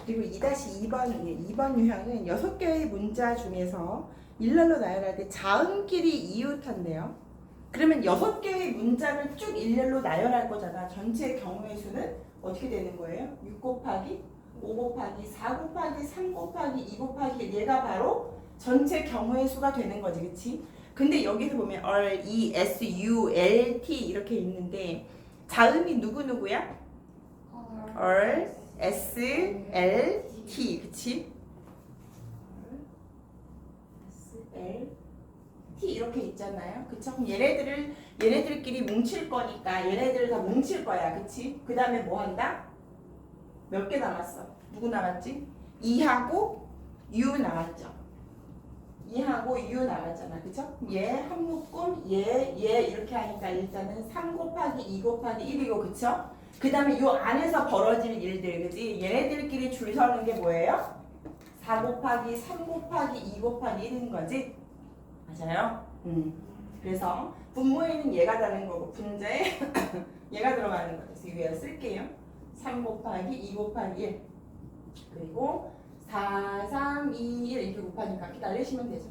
그리고 2-2번 유형은 6개의 문자 중에서 일렬로 나열할 때 자음끼리 이웃한대요. 그러면 6개의 문자를 쭉 일렬로 나열할 거잖아. 전체 경우의 수는 어떻게 되는 거예요? 6 곱하기 5 곱하기 4 곱하기 3 곱하기 2 곱하기 얘가 바로 전체 경우의 수가 되는 거지. 그치? 근데 여기서 보면 R, E, S, U, L, T 이렇게 있는데 자음이 누구누구야? R, S, L, T. 그치? S, L, T 이렇게 있잖아요. 그쵸? 그럼 얘네들끼리 뭉칠 거니까 얘네들을 다 뭉칠 거야. 그치? 그 다음에 뭐 한다? 몇 개 남았어? 누구 남았지? 2하고 U 남았죠. 2하고 U 남았잖아. 그쵸? 얘 한 묶음, 얘 이렇게 하니까 일단은 3 곱하기 2 곱하기 1이고 그쵸? 그 다음에 요 안에서 벌어질 일들, 그지? 얘네들끼리 줄 서는 게 뭐예요? 4 곱하기 3 곱하기 2 곱하기 1인 거지? 맞아요? 그래서 분모에는 얘가 다른 거고 분자에 얘가 들어가는 거예요. 그래서 위에 쓸게요. 3 곱하기 2 곱하기 1 그리고 4, 3, 2, 1 이렇게 곱하니까 이렇게 날리시면 되죠.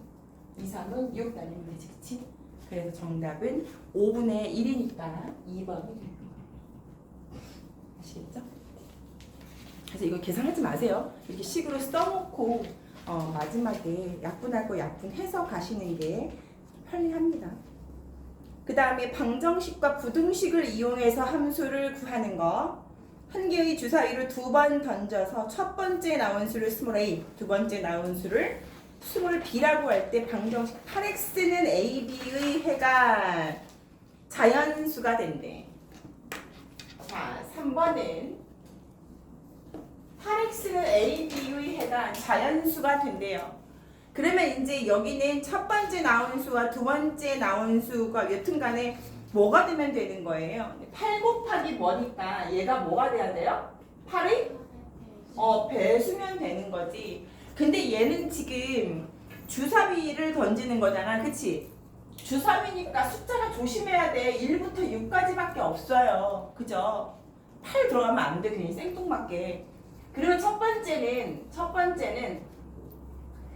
2, 3은 6 날리면 되지. 그치? 그래서 정답은 5분의 1이니까 2번이 되는 거예요. 아시겠죠? 그래서 이거 계산하지 마세요. 이렇게 식으로 써놓고 마지막에 약분할 거 약분해서 가시는 게 편리합니다. 그 다음에 방정식과 부등식을 이용해서 함수를 구하는 거. 한 개의 주사위를 2번 던져서 첫 번째 나온 수를 스몰 a, 두 번째 나온 수를 스몰 b라고 할 때 방정식 8x는 ab의 해가 자연수가 된대. 자, 3번은 8x는 ab의 해가 자연수가 된대요. 그러면 이제 여기는 첫 번째 나온 수와 두 번째 나온 수가 여튼간에 뭐가 되면 되는 거예요? 8 곱하기 뭐니까 얘가 뭐가 돼야 돼요? 8이? 배수면 되는 거지. 근데 얘는 지금 주사위를 던지는 거잖아. 그치? 주사위니까 숫자가 조심해야 돼. 1부터 6까지밖에 없어요. 그죠? 8 들어가면 안 돼. 괜히 생뚱맞게. 그러면 첫 번째는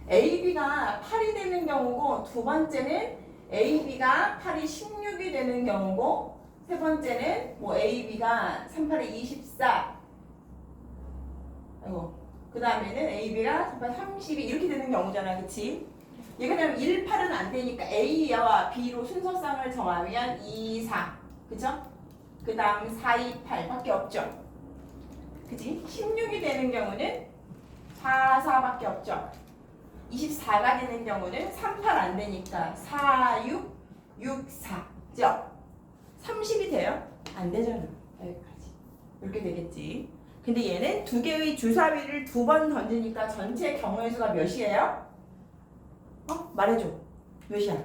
AB가 8이 되는 경우고 두 번째는 AB가 8이 16이 되는 경우고 세 번째는 뭐 AB가 3, 8이 24 그 다음에는 AB가 3, 8, 32 이렇게 되는 경우잖아. 그치? 얘가 그냥 1, 8은 안 되니까 A와 B로 순서상을 정하면 2, 4 그죠? 그 다음 4, 2, 8 밖에 없죠. 그치? 16이 되는 경우는 4, 4밖에 없죠. 24가 되는 경우는 3, 8 안 되니까 4, 6, 6, 4죠. 30이 돼요? 안 되잖아. 여기까지. 이렇게 되겠지. 근데 얘는 두 개의 주사위를 2번 던지니까 전체 경우의 수가 몇이에요? 말해줘. 몇이야?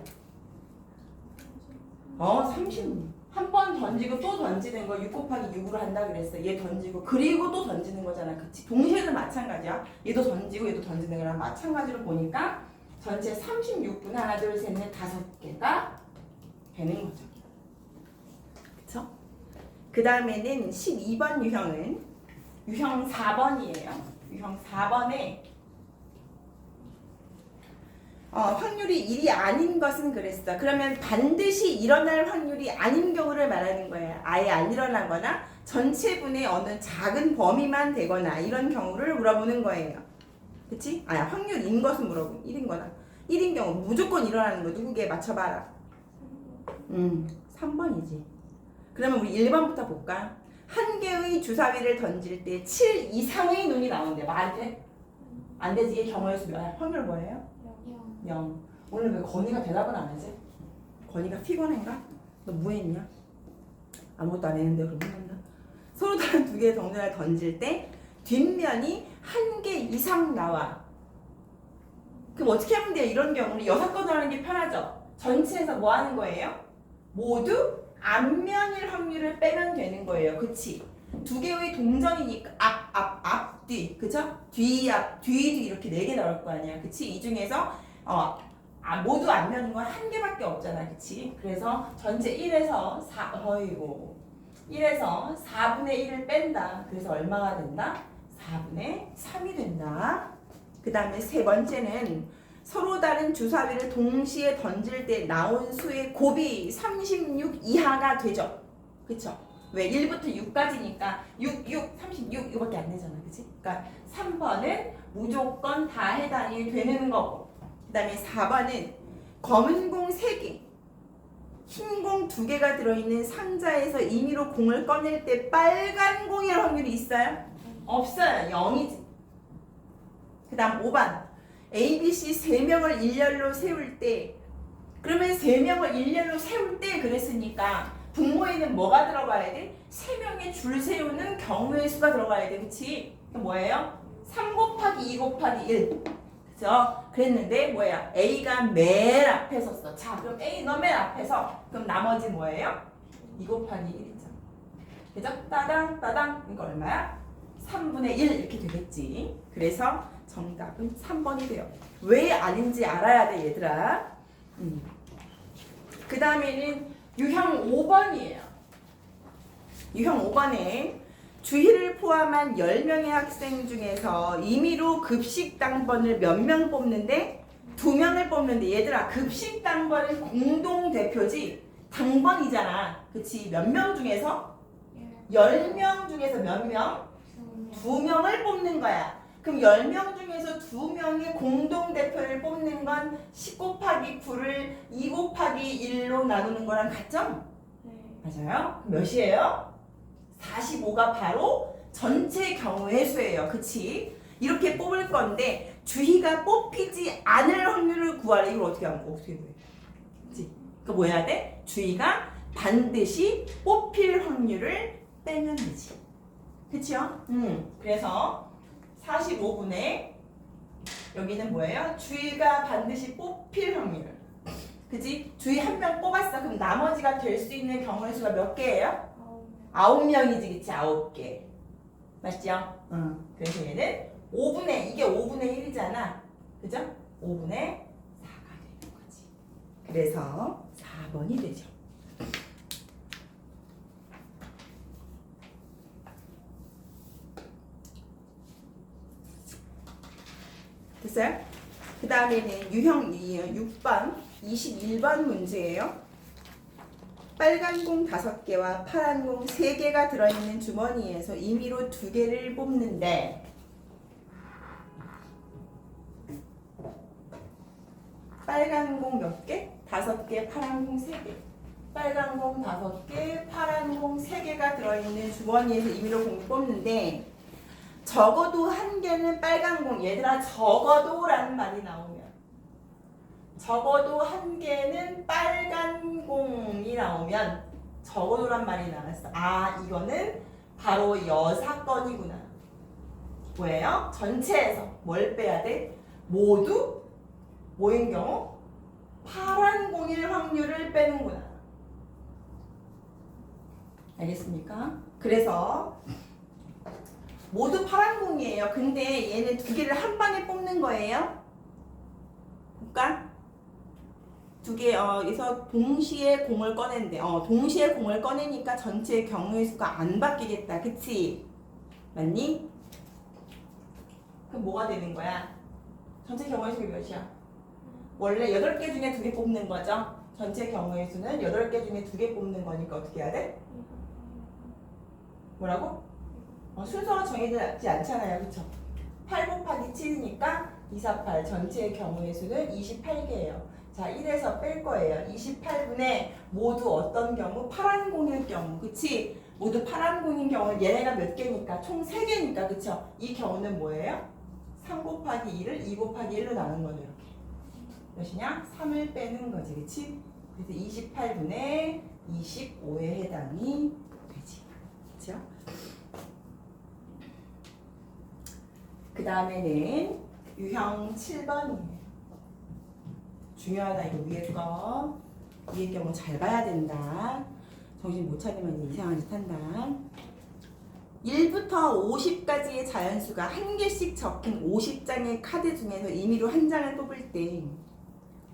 30. 한 번 던지고 또 던지는 거 6 곱하기 6으로 한다 그랬어. 얘 던지고 그리고 또 던지는 거잖아. 그치? 동시에도 마찬가지야. 얘도 던지고 얘도 던지는 거랑 마찬가지로 보니까 전체 36분 하나 둘 셋 넷 5개가 되는 거죠. 그쵸? 그 다음에는 12번 유형은 유형 4번이에요. 유형 4번에 확률이 1이 아닌 것은 그랬어. 그러면 반드시 일어날 확률이 아닌 경우를 말하는 거예요. 아예 안 일어나거나 전체분의 어느 작은 범위만 되거나 이런 경우를 물어보는 거예요. 그치? 확률인 것은 물어보고 1인 거나 1인 경우 무조건 일어나는 거 누구게 맞춰봐라. 3번이지. 그러면 우리 1번부터 볼까? 한 개의 주사위를 던질 때 7 이상의 눈이 나오는데 말이 돼? 안 되지. 이 경우의 수 뭐야? 확률 뭐예요? 0. 오늘 왜 건이가 대답은 안 하지? 건이가 피곤한가? 너 뭐 했냐? 아무것도 안 했는데 그럼 혼난다. 서로 다른 두 개의 동전을 던질 때 뒷면이 한 개 이상 나와. 그럼 어떻게 하면 돼요? 이런 경우는 6건을 하는 게 편하죠? 전체에서 뭐 하는 거예요? 모두 앞면일 확률을 빼면 되는 거예요. 그치? 두 개의 동전이니까 앞, 뒤. 그쵸? 뒤, 앞, 뒤 이렇게 4개 나올 거 아니야. 그치? 이 중에서 모두 앞면인 건 한 개밖에 없잖아. 그치? 그래서 전체 1에서 1에서 4분의 1을 뺀다. 그래서 얼마가 된다? 4분의 3이 된다. 그 다음에 세 번째는 서로 다른 주사위를 동시에 던질 때 나온 수의 곱이 36 이하가 되죠. 그쵸? 왜? 1부터 6까지니까 6, 36 이거밖에 안 되잖아. 그치? 그러니까 3번은 무조건 다 해당이 되는 거고, 그 다음에 4번은 검은 공 3개, 흰 공 2개가 들어있는 상자에서 임의로 공을 꺼낼 때 빨간 공일 확률이 있어요? 없어요. 0이지. 그 다음 5번 A, B, C 3명을 일렬로 세울 때, 그러면 3명을 일렬로 세울 때 그랬으니까 분모에는 뭐가 들어가야 돼? 3명의 줄 세우는 경우의 수가 들어가야 돼. 그치? 그 뭐예요? 3 곱하기 2 곱하기 1. 그죠? 그랬는데 뭐야? A가 맨 앞에 섰어. 자, 그럼 A 너 맨 앞에서. 그럼 나머지 뭐예요? 2 곱하기 1이죠. 그죠? 따당 따당. 이거 얼마야? 3분의 1 이렇게 되겠지. 그래서 정답은 3번이 돼요. 왜 아닌지 알아야 돼, 얘들아. 그 다음에는 유형 5번이에요. 유형 5번에 주희를 포함한 10명의 학생 중에서 임의로 급식 당번을 몇 명 뽑는데 2명을 뽑는데, 얘들아 급식 당번은 공동 대표지 당번이잖아. 그치? 몇 명 중에서? 10명 중에서 몇 명? 2명을 뽑는 거야. 그럼 10명 중에서 2명의 공동대표를 뽑는 건 10 곱하기 9를 2 곱하기 1로 나누는 거랑 같죠? 맞아요? 몇이에요? 45가 바로 전체 경우의 수예요. 그치? 이렇게 뽑을 건데 주희가 뽑히지 않을 확률을 구하래. 이걸 어떻게 하는 거? 어떻게 구해? 그치? 그 뭐 해야 돼? 주희가 반드시 뽑힐 확률을 빼면 되지. 그치요? 그래서 45분에 여기는 뭐예요? 주희가 반드시 뽑힐 확률. 그치? 주희 한 명 뽑았어. 그럼 나머지가 될 수 있는 경우의 수가 몇 개예요? 9명이지. 그치? 9개. 맞죠? 그래서 얘는 5분의, 이게 5분의 1이잖아. 그죠? 5분의 4가 되는 거지. 그래서 4번이 되죠. 됐어요? 그 다음에는 유형 6번 21번 문제예요. 빨간 공 5개와 파란 공 3개가 들어있는 주머니에서 임의로 2개를 뽑는데 빨간 공 몇 개? 5개, 파란 공 3개. 빨간 공 5개, 파란 공 3개가 들어있는 주머니에서 임의로 공을 뽑는데 적어도 1개는 빨간 공. 얘들아 적어도 라는 말이 나오면 적어도 1개는 빨간 공이 나오면 적어도란 말이 나왔어. 아, 이거는 바로 여사건이구나. 뭐예요? 전체에서 뭘 빼야 돼? 모두 뭐인 경우? 파란 공일 확률을 빼는구나. 알겠습니까? 그래서 모두 파란 공이에요. 근데 얘는 2개를 한 방에 뽑는 거예요. 볼까? 2개에서 동시에 공을 꺼낸대. 동시에 공을 꺼내니까 전체 경우의 수가 안 바뀌겠다. 그치? 맞니? 그럼 뭐가 되는 거야? 전체 경우의 수가 몇이야? 원래 8개 중에 2개 뽑는 거죠? 전체 경우의 수는 8개 중에 2개 뽑는 거니까 어떻게 해야 돼? 뭐라고? 순서가 정해지지 않잖아요. 그쵸? 8 곱하기 7이니까 2, 4, 8 전체의 경우의 수는 28개예요. 자, 1에서 뺄 거예요. 28분에 모두 어떤 경우? 파란 공일 경우. 그치? 모두 파란 공인 경우 얘네가 몇 개니까? 총 3개니까. 그쵸? 이 경우는 뭐예요? 3 곱하기 2를 2 곱하기 1로 나눈 거죠. 이렇게. 몇이냐? 3을 빼는 거지. 그치? 그래서 28분에 25에 해당이 되지. 그쵸? 그 다음에는 유형 7번이에요. 중요하다. 이거 위에 거. 위에 경우 잘 봐야 된다. 정신 못 차리면 이상한 짓 한다. 1부터 50까지의 자연수가 1개씩 적힌 50장의 카드 중에서 임의로 한 장을 뽑을 때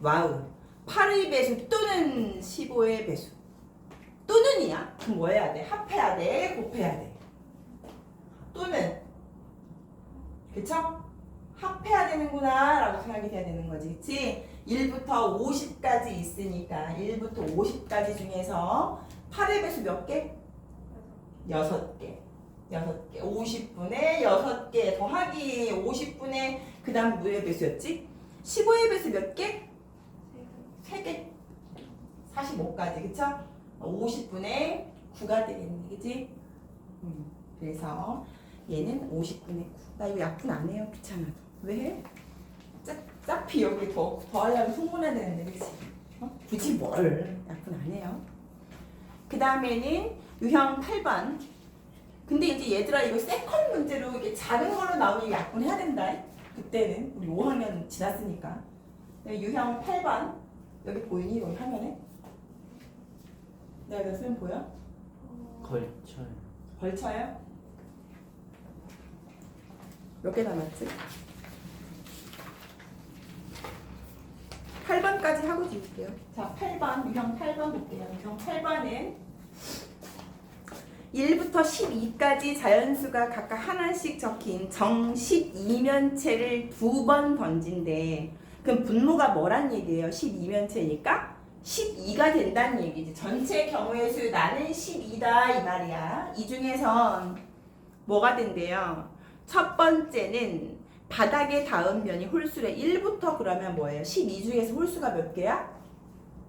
와우 8의 배수 또는 15의 배수 또는이야? 그럼 뭐 해야 돼? 합해야 돼? 곱해야 돼? 또는 그쵸? 합해야 되는구나 라고 생각이 돼야 되는 거지. 그치? 1부터 50까지 있으니까 1부터 50까지 중에서 8의 배수 몇 개? 6개. 6개. 50분의 6개 더하기 50분의 그 다음 무의 배수였지? 15의 배수 몇 개? 3개. 45까지. 그쵸? 50분의 9가 되겠네. 그치? 그래서 얘는 50분의 9. 나 이거 약분 안 해요. 귀찮아도. 왜 해? 어차피 여기 더 하려면 소문해야 되는데, 그치? 굳이 뭘 약분 안 해요. 그 다음에는 유형 8번. 근데 이제 얘들아 이거 세컨 문제로 이게 작은 걸로 나오면 약분 해야 된다. 그때는 우리 5학년 지났으니까. 유형 8번. 여기 보이니? 여기 화면에? 내가 이거 쓰면 보여? 걸쳐요. 걸쳐요? 몇 개 남았지? 8번까지 하고 줄게요. 자, 8번, 유형 8번 볼게요. 유형 8번은 1부터 12까지 자연수가 각각 하나씩 적힌 정 12면체를 2번 던진대. 그럼 분모가 뭐란 얘기예요? 12면체니까 12가 된다는 얘기지. 전체 경우의 수 나는 12다 이 말이야. 이 중에선 뭐가 된대요? 첫 번째는 바닥에 닿은 면이 홀수래. 1부터 그러면 뭐예요? 12 중에서 홀수가 몇 개야?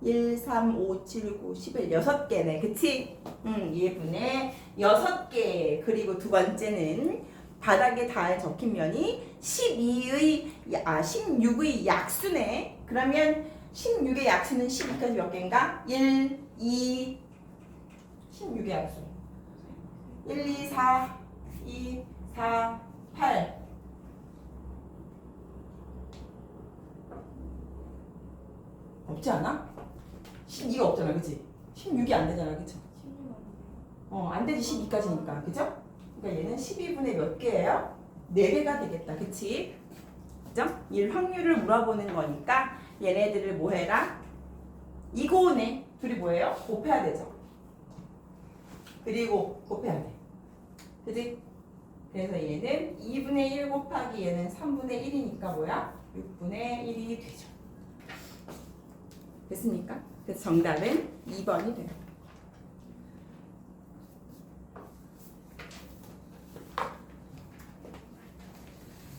1, 3, 5, 7, 9, 11, 6개네. 그치? 얘분의 6개. 그리고 두 번째는 바닥에 닿아 적힌 면이 16의 약수네. 그러면 16의 약수는 12까지 몇 개인가? 1, 2, 16의 약수. 1, 2, 4, 2, 4, 8. 없지 않아? 12가 없잖아, 그치? 16이 안 되잖아, 그치? 안 되지, 12까지니까, 그죠? 그러니까 얘는 12분의 몇 개예요? 4개가 되겠다, 그치? 그죠? 이 확률을 물어보는 거니까 얘네들을 뭐 해라? 이거네. 둘이 뭐예요? 곱해야 되죠. 그리고 곱해야 돼. 그치? 그래서 얘는 2분의 1 곱하기 얘는 3분의 1이니까 뭐야? 6분의 1이 되죠. 됐습니까? 그래서 정답은 2번이 돼요.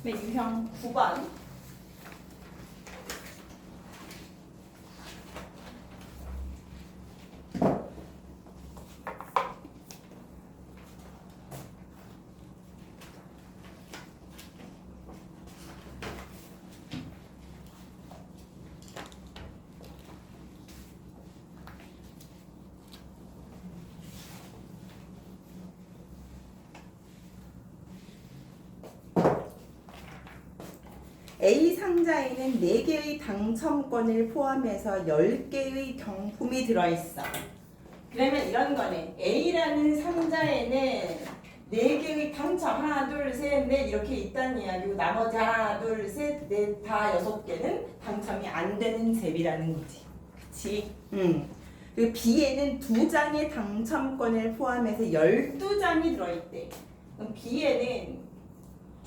네, 유형 9번. A 상자에는 4개의 당첨권을 포함해서 10개의 경품이 들어있어. 그러면 이런 거네. A라는 상자에는 4개의 당첨, 하나, 둘, 셋, 넷 이렇게 있다는 이야기고 나머지 하나, 둘, 셋, 넷, 다 6개는 당첨이 안 되는 잽이라는 거지. 그치? 그리고 B에는 2장의 당첨권을 포함해서 12장이 들어있대. 그럼 B에는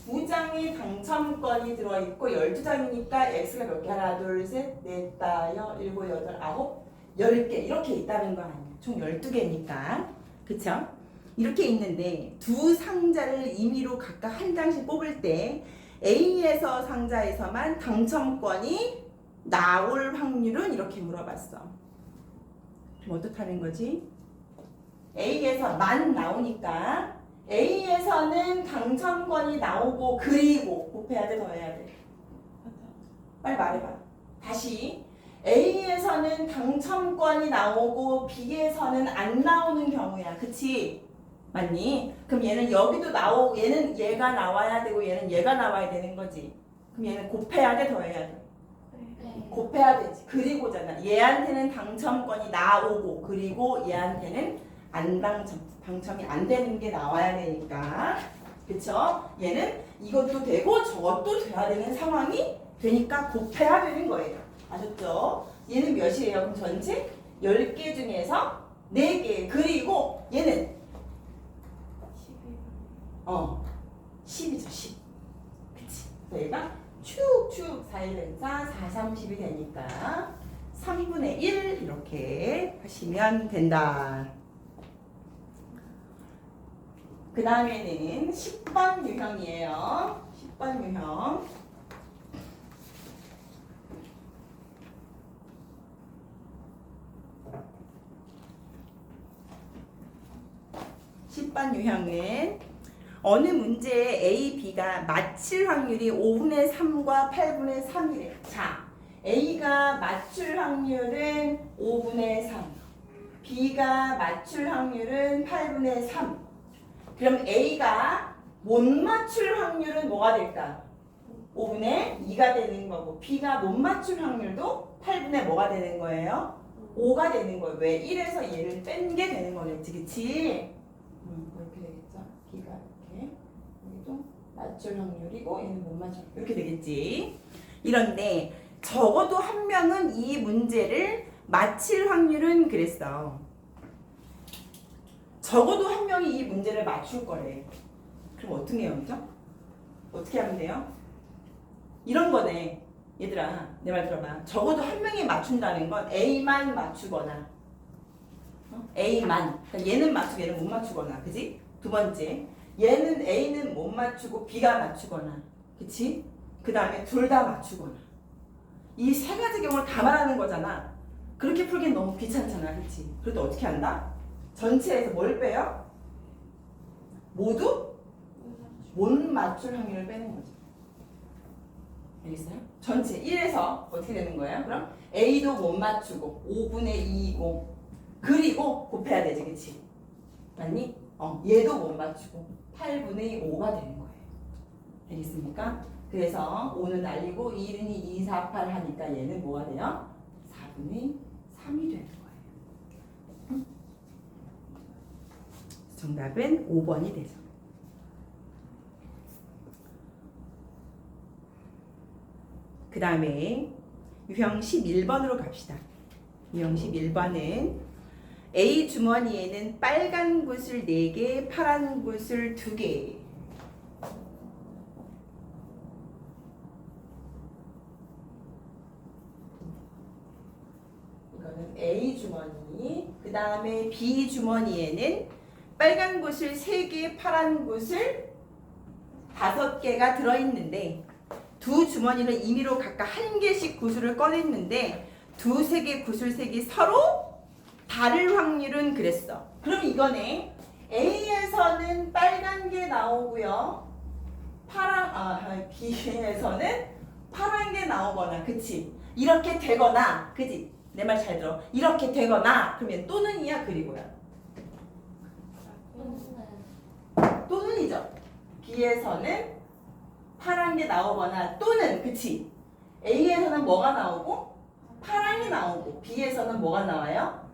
2장의 당첨권이 들어있고 12장이니까 X가 몇 개? 하나, 둘, 셋, 넷, 다, 일곱, 여덟, 아홉, 10개 이렇게 있다는 거 아니야. 총 12개니까. 그쵸? 이렇게 있는데 두 상자를 임의로 각각 한 장씩 뽑을 때 A에서 상자에서만 당첨권이 나올 확률은 이렇게 물어봤어. 그럼 어떻다는 거지? A에서만 나오니까 A에서는 당첨권이 나오고 그리고 곱해야 돼, 더해야 돼? 빨리 말해봐. 다시 A에서는 당첨권이 나오고 B에서는 안 나오는 경우야. 그치? 맞니? 그럼 얘는 여기도 나오고 얘는 얘가 나와야 되고 얘는 얘가 나와야 되는 거지. 그럼 얘는 곱해야 돼, 더해야 돼? 네. 곱해야 되지. 그리고잖아. 얘한테는 당첨권이 나오고 그리고 얘한테는 안 당첨이 안 되는 게 나와야 되니까. 그쵸? 얘는 이것도 되고 저것도 돼야 되는 상황이 되니까 곱해야 되는 거예요. 아셨죠? 얘는 몇이에요? 그럼 전체 10개 중에서 4개. 그리고 얘는 10이죠. 10. 치면 된다. 그 다음에는 10번 유형이에요. 10번 유형. 유형은 어느 문제에 A, B가 맞출 확률이 5분의 3과 8분의 3이래. 자, A가 맞출 확률은 5분의 3, B가 맞출 확률은 8분의 3. 그럼 A가 못 맞출 확률은 뭐가 될까? 5분의 2가 되는 거고, B가 못 맞출 확률도 8분의 뭐가 되는 거예요? 5가 되는 거예요. 왜? 1에서 얘를 뺀 게 되는 거겠지, 그치? 이렇게 되겠죠? B가 이렇게, 여기도 맞출 확률이고 얘는 못 맞출 확률. 이렇게 되겠지? 이런데 적어도 한 명은 이 문제를 맞힐 확률은 그랬어. 적어도 한 명이 이 문제를 맞출 거래. 그럼 어떻게 해요, 그죠? 어떻게 하면 돼요? 이런 거네. 얘들아, 내 말 들어봐. 적어도 한 명이 맞춘다는 건 A만 맞추거나, A만. 그러니까 얘는 맞추고 얘는 못 맞추거나, 그지? 두 번째, 얘는 A는 못 맞추고 B가 맞추거나, 그치? 그 다음에 둘 다 맞추거나. 이 세 가지 경우를 다 말하는 거잖아. 그렇게 풀기엔 너무 귀찮잖아, 그치? 그래도 어떻게 한다? 전체에서 뭘 빼요? 모두 못 맞출 확률을 빼는 거죠. 알겠어요? 전체 1에서 어떻게 되는 거예요? 그럼 A도 못 맞추고 5분의 2이고 그리고 곱해야 되지, 그치? 맞니? 얘도 못 맞추고 8분의 5가 되는 거예요. 알겠습니까? 그래서 5는 날리고 1은 2, 4, 8 하니까 얘는 뭐가 돼요? 4분의 3이 되는 거예요. 정답은 5번이 되죠. 그 다음에 유형 11번으로 갑시다. 유형 11번은 A 주머니에는 빨간 구슬 4개, 파란 구슬 2개. 이거는 A 주머니. 그 다음에 B 주머니에는 빨간 구슬 3개, 파란 구슬 5개가 들어있는데 두 주머니는 임의로 각각 한 개씩 구슬을 꺼냈는데 두세 개 구슬 색이 서로 다를 확률은 그랬어. 그럼 이거네. A에서는 빨간 게 나오고요. B에서는 파란 게 나오거나, 그치? 이렇게 되거나, 그치? 내 말 잘 들어. 이렇게 되거나, 그러면 또는이야, 그리고야. 또는이죠. B에서는 파란 게 나오거나 또는, 그치? A에서는 뭐가 나오고 파란이 나오고 B에서는 뭐가 나와요?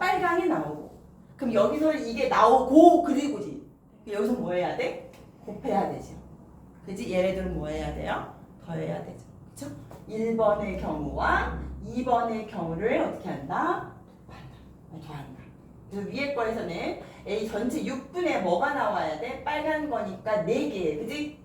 빨강이 나오고. 그럼 여기서 이게 나오고 그리고지. 여기서 뭐 해야 돼? 곱해야 되죠. 그치? 얘네들은 뭐 해야 돼요? 더해야 되죠. 그쵸? 1번의 경우와 2번의 경우를 어떻게 한다? 더한다. 그래서 위에 거에서는 A 전체 6분의 뭐가 나와야 돼? 빨간 거니까 4개, 그치?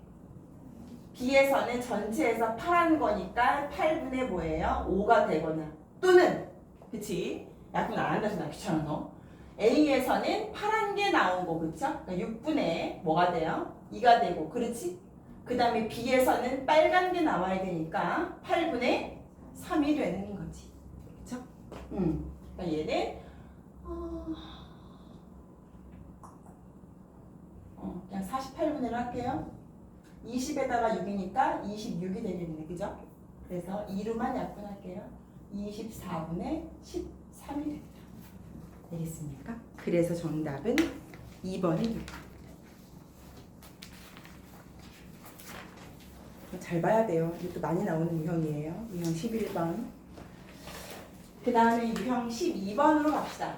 B에서는 전체에서 파란 거니까 8분의 뭐예요? 5가 되거나 또는, 그치? 약분 안 한다잖아, 귀찮아 너. A에서는 파란 게 나오고, 그쵸? 그러니까 6분의 뭐가 돼요? 2가 되고, 그렇지? 그 다음에 B에서는 빨간 게 나와야 되니까 8분의 3이 되는 거지, 그쵸? 그러니까 얘는 그냥 48분의로 할게요. 20에다가 6이니까 26이 되겠네, 그죠? 그래서 2로만 약분할게요. 24분의 13이 됩니다. 되겠습니까? 그래서 정답은 2번이 됩니다. 잘 봐야 돼요. 이것도 많이 나오는 유형이에요. 유형 11번. 그 다음에 유형 12번으로 갑시다.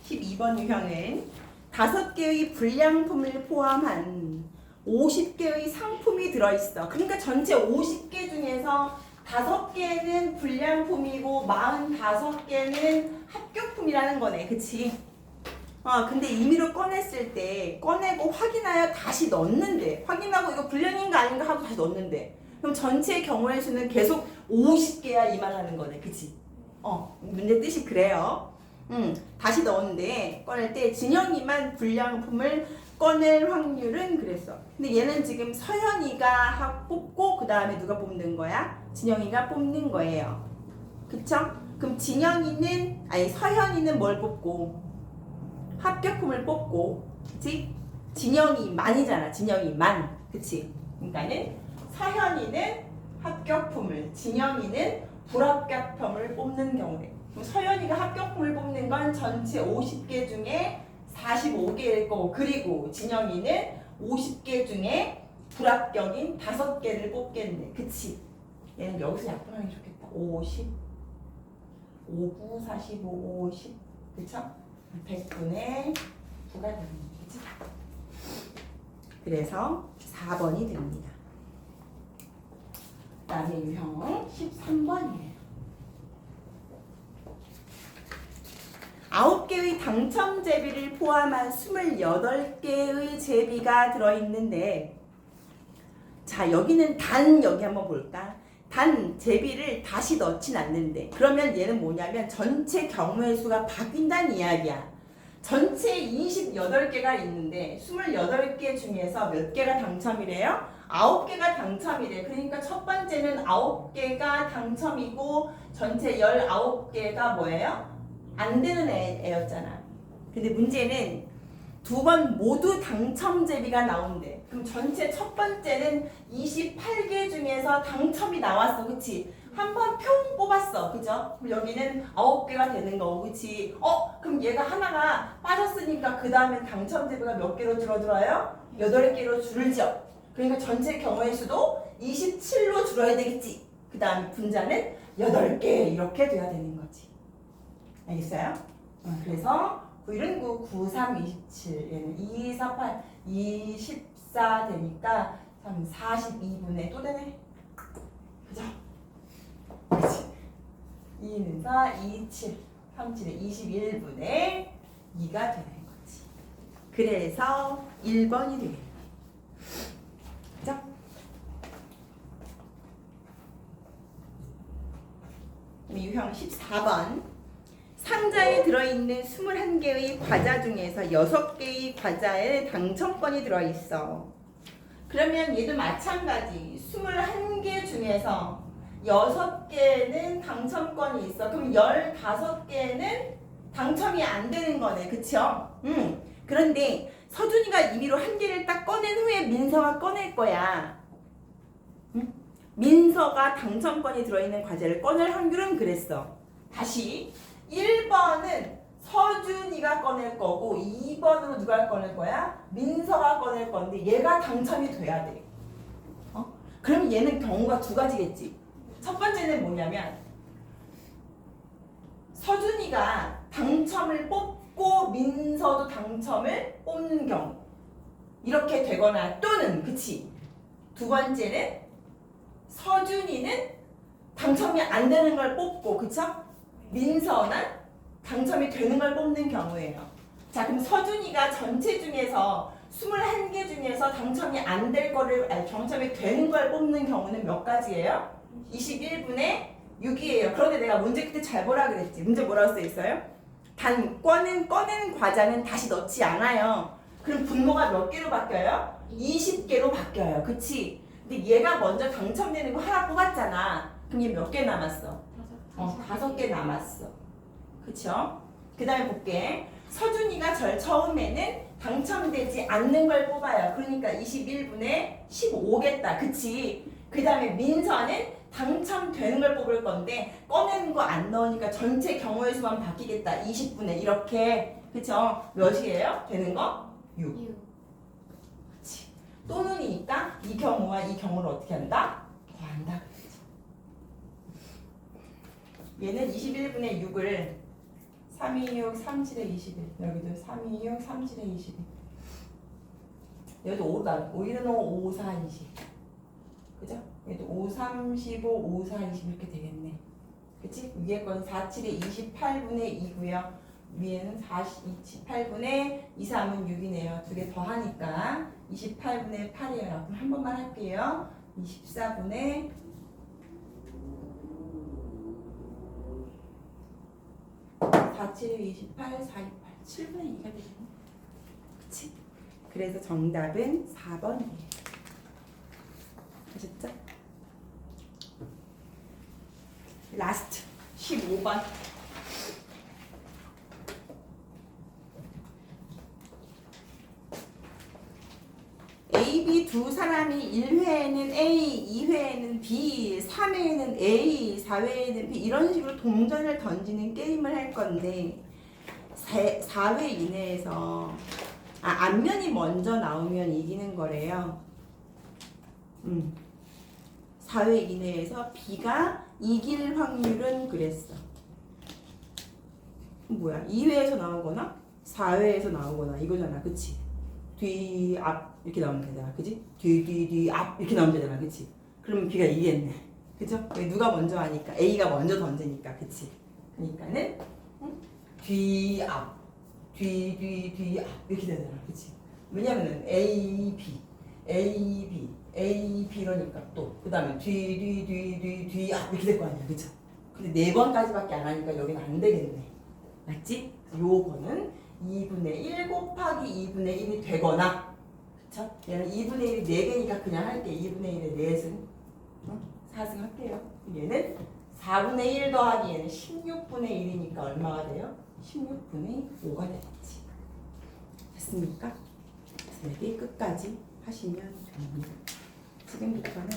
12번 유형은 5개의 불량품을 포함한 50개의 상품이 들어있어. 그러니까 전체 50개 중에서 5개는 불량품이고 45개는 합격품이라는 거네. 그치? 근데 임의로 꺼냈을 때 꺼내고 확인하여 다시 넣는데 확인하고 이거 불량인가 아닌가 하고 다시 넣는데 그럼 전체 경우의 수는 계속 50개야 이 말 하는 거네. 그치? 문제 뜻이 그래요. 다시 넣었는데 꺼낼 때 진영이만 불량품을 꺼낼 확률은 그랬어. 근데 얘는 지금 서현이가 뽑고 그 다음에 누가 뽑는 거야? 진영이가 뽑는 거예요. 그쵸? 그럼 서현이는 뭘 뽑고? 합격품을 뽑고, 그치? 진영이만이잖아. 진영이만, 그치? 그러니까는 서현이는 합격품을, 진영이는 불합격품을 뽑는 경우래. 그럼 서현이가 합격품을 뽑는 건 전체 50개 중에 45개일 거고, 그리고 진영이는 50개 중에 불합격인 5개를 뽑겠네. 그치? 얘는 여기서 약분하기 좋겠다. 50, 5구, 45, 50. 그쵸? 100분의 9가 되는 거지. 그래서 4번이 됩니다. 그 다음에 유형 13번이에요. 9개의 당첨 제비를 포함한 28개의 제비가 들어있는데, 자, 여기는 여기 한번 볼까? 제비를 다시 넣진 않는데, 그러면 얘는 뭐냐면 전체 경우의 수가 바뀐다는 이야기야. 전체 28개가 있는데 28개 중에서 몇 개가 당첨이래요? 9개가 당첨이래. 그러니까 첫 번째는 9개가 당첨이고 전체 19개가 뭐예요? 안 되는 애였잖아. 근데 문제는 두 번 모두 당첨 제비가 나온대. 그럼 전체 첫 번째는 28개 중에서 당첨이 나왔어. 그치? 한 번 평 뽑았어. 그죠? 그럼 여기는 9개가 되는 거고. 그치? 그럼 얘가 하나가 빠졌으니까 그 다음엔 당첨 제비가 몇 개로 줄어들어요? 8개로 줄죠. 그러니까 전체 경우의 수도 27로 줄어야 되겠지. 그 다음 분자는 8개 이렇게 돼야 되는 거지. 알겠어요? 그래서 9일은 9, 9, 3, 27, 얘는 2, 4, 8, 24 되니까 3, 42분의 또 되네. 그죠? 그치? 2는 4, 2, 7, 3, 7에 21분의 2가 되는 거지. 그래서 1번이 되겠네. 그죠? 유형 14번. 상자에 들어있는 21개의 과자 중에서 6개의 과자에 당첨권이 들어있어. 그러면 얘도 마찬가지. 21개 중에서 6개는 당첨권이 있어. 그럼 15개는 당첨이 안 되는 거네. 그쵸? 그런데 서준이가 임의로 1개를 딱 꺼낸 후에 민서가 꺼낼 거야. 민서가 당첨권이 들어있는 과자를 꺼낼 확률은 그랬어. 다시 1번은 서준이가 꺼낼 거고 2번으로 누가 꺼낼 거야? 민서가 꺼낼 건데 얘가 당첨이 돼야 돼. 그럼 얘는 경우가 두 가지겠지. 첫 번째는 뭐냐면 서준이가 당첨을 뽑고 민서도 당첨을 뽑는 경우 이렇게 되거나 또는 그치? 두 번째는 서준이는 당첨이 안 되는 걸 뽑고 그쵸? 민서는 당첨이 되는 걸 뽑는 경우예요. 자, 그럼 서준이가 전체 중에서 21개 중에서 당첨이 안 될 거를 당첨이 되는 걸 뽑는 경우는 몇 가지예요? 21분의 6이에요. 그런데 내가 문제 그때 잘 보라 그랬지. 문제 뭐라고 써 있어요? 꺼낸 과자는 다시 넣지 않아요. 그럼 분모가 몇 개로 바뀌어요? 20개로 바뀌어요. 그치? 근데 얘가 먼저 당첨되는 거 하나 뽑았잖아. 그럼 얘 몇 개 남았어? 5개 남았어. 그쵸? 그 다음에 볼게. 서준이가 처음에는 당첨되지 않는 걸 뽑아요. 그러니까 21분의 15겠다. 그치? 그 다음에 민서는 당첨되는 걸 뽑을 건데 꺼내는 거 안 넣으니까 전체 경우의 수만 바뀌겠다. 20분의 이렇게. 그쵸? 몇이에요? 되는 거? 6. 그치? 또는이니까 이 경우와 이 경우를 어떻게 한다? 더한다. 얘는 21분의 6을 326, 37에 21 여기도 326, 37에 21 여기도 5가 5일은 5, 5, 4, 20 그죠? 얘도 5, 3, 15, 5, 4, 20 이렇게 되겠네. 그치? 위에 건 4, 7에 28분의 2고요. 위에는 28분의 2, 3은 6이네요. 두 개 더하니까 28분의 8이에요. 그럼 한 번만 할게요. 24분의 4, 7, 28, 4, 28, 7분의 2가 되겠네. 그치? 그래서 정답은 4번이에요. 아셨죠? 라스트 15번. A, B 두 사람이 1회에는 A, 2회에는 B, 3회에는 A, 4회에는 B 이런 식으로 동전을 던지는 게임을 할 건데 4회 이내에서 앞면이 먼저 나오면 이기는 거래요. 4회 이내에서 B가 이길 확률은 그랬어. 뭐야? 2회에서 나오거나 4회에서 나오거나 이거잖아. 그치? 뒤, 앞 이렇게 나오면 되잖아. 그치? 뒤, 앞 이렇게 나오면 되잖아. 그치? 그러면 B가 이기겠네. 그죠? 누가 먼저 하니까 A가 먼저 던지니까. 그치? 그러니까는 뒤, 앞 뒤, 앞 이렇게 되잖아. 그치? 왜냐면은 A, B 이러니까 또 그 다음에 뒤, 앞 이렇게 될 거 아니야. 그쵸? 근데 4번까지밖에 안 하니까 여기는 안 되겠네. 맞지? 요거는 2분의 1 곱하기 2분의 1이 되거나, 그쵸? 얘는 2분의 1이 4개니까 그냥 할게. 2분의 1에 4승 4승 할게요. 얘는 4분의 1 더하기 얘는 16분의 1이니까 얼마가 돼요? 16분의 5가 되겠지. 됐습니까? 여기 끝까지 하시면 됩니다. 지금부터는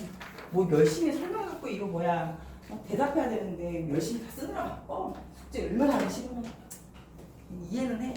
뭐 열심히 설명 갖고 이거 뭐야 대답해야 되는데 열심히 다 쓰느라 바빠. 숙제 얼마나 하기 싫으면 이해는 해.